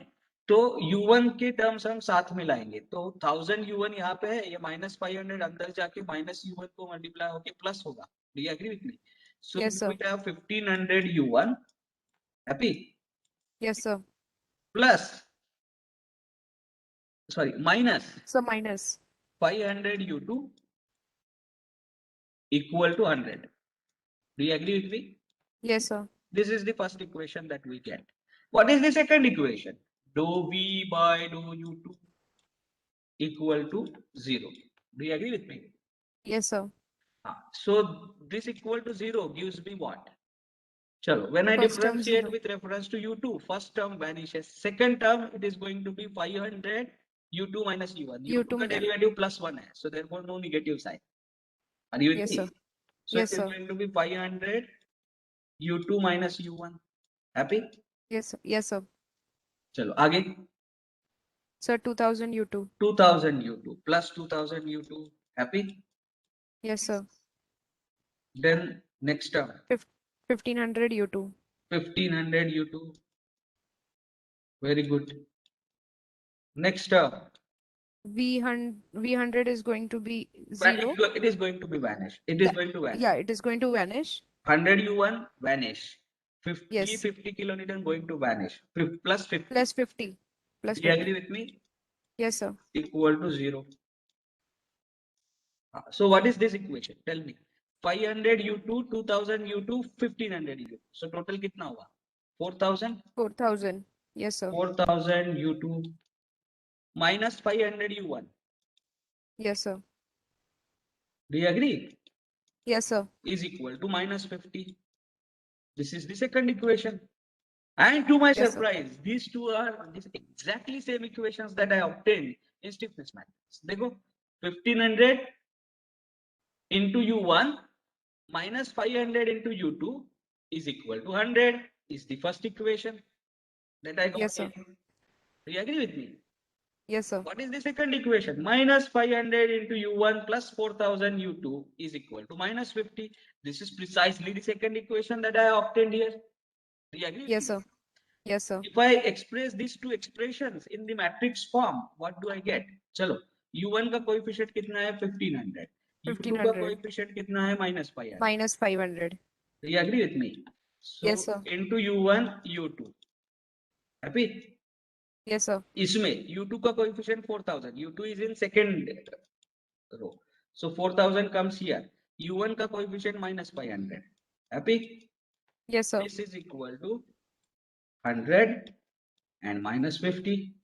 तो U1 के terms हम साथ में लाएंगे तो 1000 U1 यहाँ पे है ये -500 अंदर जाके -U1 को मल्टीप्लाई होके प्लस होगा. Do you agree with me? So Yes, you sir. will have 1500 U1 happy Yes, sir. plus minus So minus. 500 U2 equal to 100. Do you agree with me? Yes, sir. This is the first equation that we get. What is the second equation? Dou V by dou U2 equal to 0. Do you agree with me? Yes, sir. So this equal to 0 gives me what? Chalo, when I First term differentiate 0. with reference to U2, first term vanishes. Second term, it is going to be 500 U2 minus U1. U2 U2 का minus. derivative plus 1 hai. So therefore no negative sign. Are you with Yes, me? sir. So Yes, it is sir. going to be 500 U2 minus U1. Happy? Yes, sir. Yes, sir. चलो आगे So 2000 U2. 2000 U2 plus 2000 U2. Happy? Yes, sir. Then next term 1500 U2. 1500 U2. Very good. Next term V100 is going to be 0. it is going to be vanish. It is Yeah. going to vanish. Yeah, it is going to vanish. 100 U1 vanish. 50 Yes. 50 kilonewton going to vanish. Plus 50. Plus 50. Plus Do you agree 50. with me? Yes, sir. Equal to 0. So what is this equation? Tell me. 500 U2, 2000 U2, 1500 U2. So total कितना हुआ? 4000. 4,000. Yes, sir. 4000 U2 minus 500 U1. Yes, sir. Do you agree? Yes, sir. Is equal to minus 50. This is the second equation. And to my Yes, sir. surprise, these two are exactly same equations that I obtained in stiffness matrix. देखो 1500 into U1 minus 500 into U2 is equal to 100 is the first equation that I got. Yes, sir. Do you agree with me? Yes, sir. What is the second equation? Minus 500 into U1 plus 4000 U2 is equal to minus 50. This is precisely the second equation that I obtained here. Do you agree with Yes, me? sir. Yes, sir. If I express these two expressions in the matrix form, what do I get? चलो, U1 का coefficient कितना है? 1500. U2 का 1500 coefficient कितना है? Minus 500. minus 500. Do you agree with me? So Yes, sir. into U1, U2. Happy? Yes, sir. इसमें U2 का coefficient 4000. U2 is in second row. So 4000 comes here. U1 का coefficient minus 500. Happy? Yes, sir. This is equal to 100 and minus 50.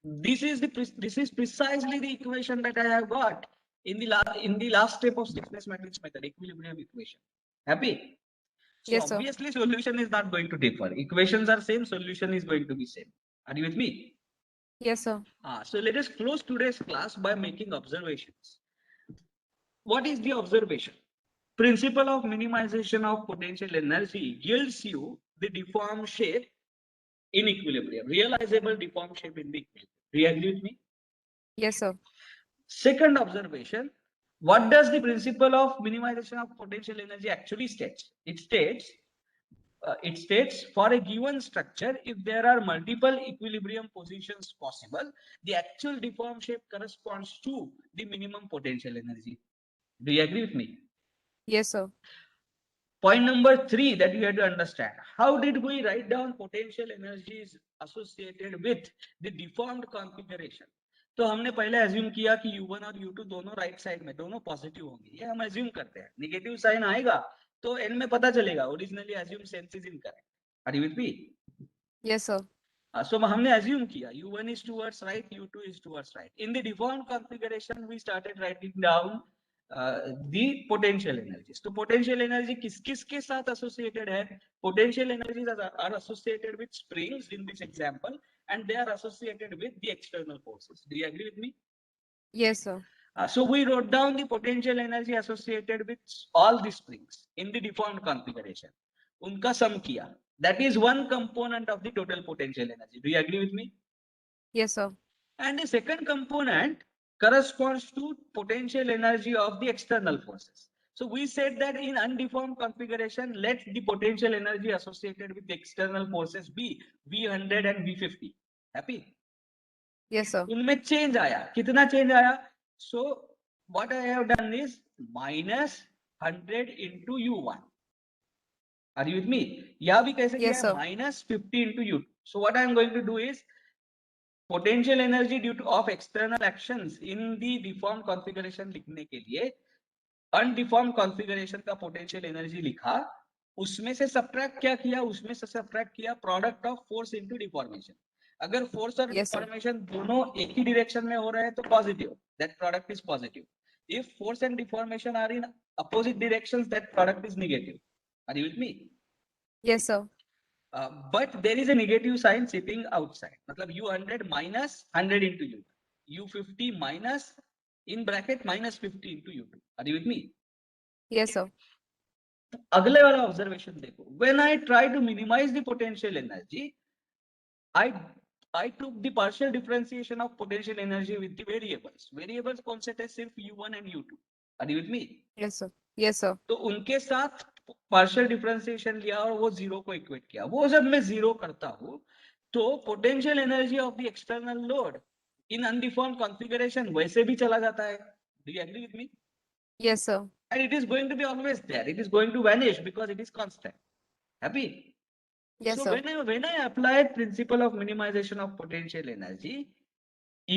This is precisely the equation that I have got in the last step of stiffness matrix method, equilibrium equation. Happy? So Yes, sir. obviously solution is not going to differ. Equations are same, solution is going to be same. Are you with me? Yes, sir. So let us close today's class by making observations. What is the observation? Principle of minimization of potential energy yields you the deformed shape in equilibrium, realizable deformed shape in the equilibrium. Do you agree with me? Yes, sir. Second observation, what does the principle of minimization of potential energy actually states? It states for a given structure, if there are multiple equilibrium positions possible, the actual deformed shape corresponds to the minimum potential energy. Do you agree with me? Yes, sir. Point number 3 that you have to understand. How did we write down potential energies associated with the deformed configuration? तो हमने पहले assume किया कि U1 और U2 दोनों right side में दोनों positive होंगे, ये हम एज्यूम करते हैं. नेगेटिव साइन आएगा तो एंड में पता चलेगा originally assume sense is incorrect. Are you with me? Yes, sir. So हमने एज्यूम किया U1 is towards right, U2 is towards right. In the deformed configuration we started writing down the potential energies. तो potential energy किसके साथ associated है? Potential energies are associated with springs in this example, and they are associated with the external forces. Do you agree with me? Yes, sir. So we wrote down the potential energy associated with all the springs in the deformed configuration. उनका sum किया. That is one component of the total potential energy. Do you agree with me? Yes, sir. And the second component corresponds to potential energy of the external forces. So we said that in undeformed configuration, let the potential energy associated with the external forces be V100 and V50. Happy? Yes, sir. उनमें change आया. कितना change आया? So what I have done is minus 100 into U1. Are you with me? यहाँ भी कैसे किया Yes, है? sir. Minus 50 into U2. So what I am going to do is potential energy due to of external actions in the deformed configuration लिखने के लिए undeformed configuration का potential energy लिखा. उसमें से subtract क्या किया? उसमें से subtract किया product of force into deformation. अगर force और Yes, sir. deformation दोनों एक ही direction में हो रहे हैं तो positive, that product is positive. If force and deformation are in opposite directions, that product is negative. Are you with me? Yes, sir. But there is a negative sign sitting outside. मतलब U100 minus 100 into U2. U50 minus in bracket minus 50 into U2. Are you with me? Yes, sir. अगले वाला observation देखो. When I try to minimize the potential energy, I took the partial differentiation of potential energy with the variables. Variables कौन से थे? सिर्फ U1 and U2. Are you with me? Yes, sir. Yes, sir. तो उनके साथ partial differentiation लिया और वो जीरो को इक्वेट किया. वो जब मैं जीरो करता हूं तो potential energy of the external load in undeformed configuration वैसे भी चला जाता है. Do you agree with me? Yes, sir. And it is going to be always there. It is going to vanish because it is constant. Happy? Yes, So sir. when I apply principle of minimization of potential energy,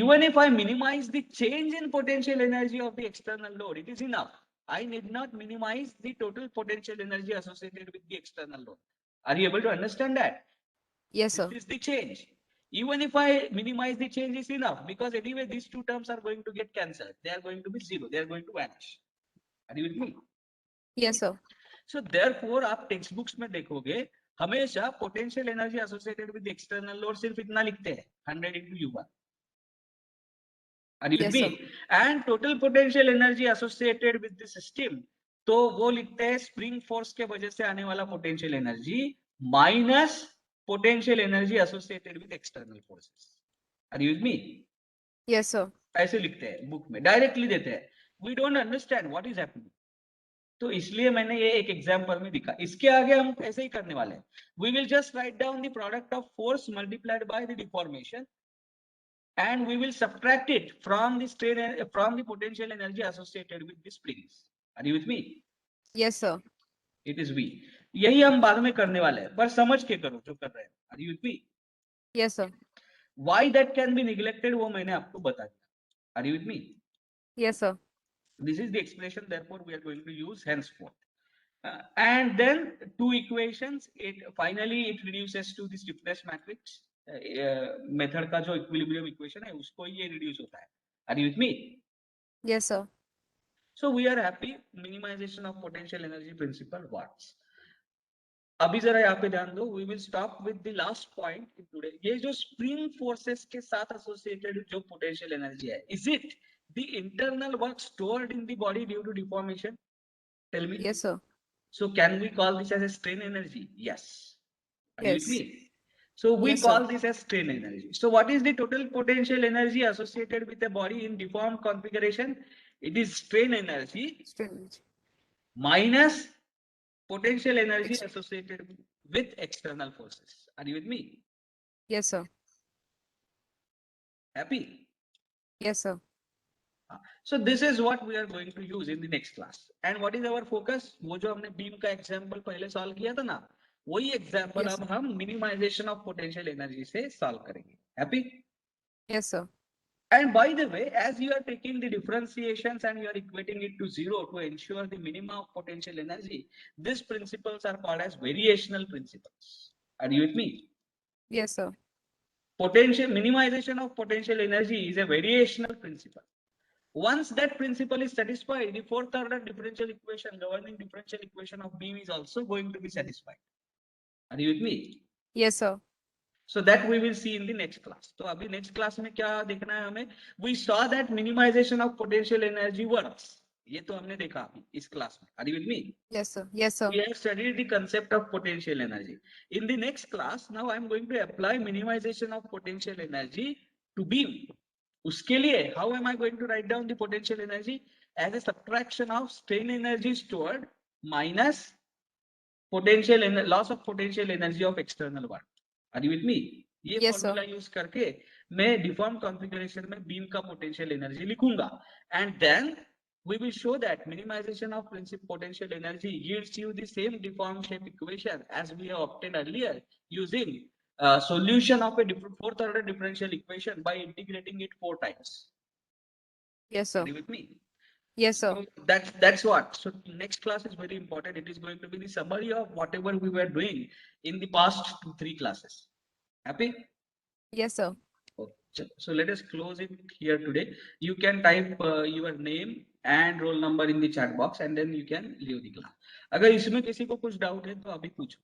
Even if I minimize the change in potential energy of the external load, it is enough. I need not minimize the total potential energy associated with the external load. Are you able to understand that? Yes, sir. This is the change. Even if I minimize the change is enough, because anyway these two terms are going to get cancelled. They are going to be zero. They are going to vanish. Are you with me? Yes, sir. So therefore आप text books में देखोगे हमेशा potential energy associated with external load सिर्फ इतना लिखते हैं 100 into U1. Are you with Yes, sir. me? And total potential energy associated with the system, तो वो लिखते हैं स्प्रिंग फोर्स के वजह से आने वाला potential energy minus potential energy associated with external forces. Are you with me? Yes, sir. ऐसे लिखते हैं बुक में, डायरेक्टली देते हैं. We don't understand what is happening. तो इसलिए मैंने ये एक एग्जांपल में दिखा. इसके आगे हम ऐसे ही करने वाले हैं. We will just write down the product of force multiplied by the deformation, and we will subtract it from the strain from the potential energy associated with the springs. Are you with me? Yes, sir. It is V. यही हम बाद में करने वाले हैं, पर समझ के करो जो कर रहे हैं. Are you with me? Yes, sir. Why that can be neglected वो मैंने आपको बता दिया. Are you with me? Yes, sir. This is the expression therefore we are going to use henceforth. And then two equations, it finally it reduces to the stiffness matrix. Method का जो equilibrium equation है उसको ये reduce होता है. Are you with me? Yes, sir. So we are happy. Minimization of potential energy principle works. अभी जरा यहाँ पे ध्यान दो. We will stop with the last point in today. ये जो spring forces के साथ associated जो potential energy है, is it the internal work stored in the body due to deformation? Tell me. Yes, sir. So can we call this as a strain energy? Yes. Are you with Yes. me? So we Yes, call sir. this as strain energy. So what is the total potential energy associated with a body in deformed configuration? It is strain energy Strange. minus potential energy Ex- associated with external forces. Are you with me? Yes, sir. Happy? Yes, sir. So this is what we are going to use in the next class. And what is our focus? वो जो हमने beam का example पहले solve किया था ना, वही example Yes, अब हम मिनिमाइजेशन ऑफ पोटेंशियल एनर्जी से सॉल्व करेंगे. Happy? Yes, sir. And by the way, as you are taking the differentiations and you are equating it to zero to ensure the minimum of potential energy, these principles are called as variational principles. Are you with me? Yes, sir. Potential minimization of potential energy is a variational principle. Once that principle is satisfied, the fourth order differential equation, governing differential equation of beam is also going to be satisfied. Are you with me? Yes, sir. So that we will see in the next class. तो अभी next class में क्या देखना है हमें? We saw that minimization of potential energy works. ये तो हमने देखा अभी इस class में. Are you with me? Yes, sir. Yes, sir. We have studied the concept of potential energy. In the next class, now I am going to apply minimization of potential energy to beam. उसके लिए, how am I going to write down the potential energy? As a subtraction of strain energy stored minus potential loss of potential energy of external work. Are you with me? ये Yes, sir. Formula use करके मैं deform configuration में beam का potential energy लिखूंगा. And then we will show that minimization of principal potential energy yields you the same deformed shape equation as we have obtained earlier using solution of a fourth order differential equation by integrating it 4 times. Yes, sir. Are you with me? Yes, sir. So that's what. So next class is very important. It is going to be the summary of whatever we were doing in the past 2-3 classes. Happy? Yes, sir. Okay. So let us close it here today. You can type your name and roll number in the chat box and then you can leave the class. अगर इसमें किसी को कुछ doubt है तो अभी पूछो.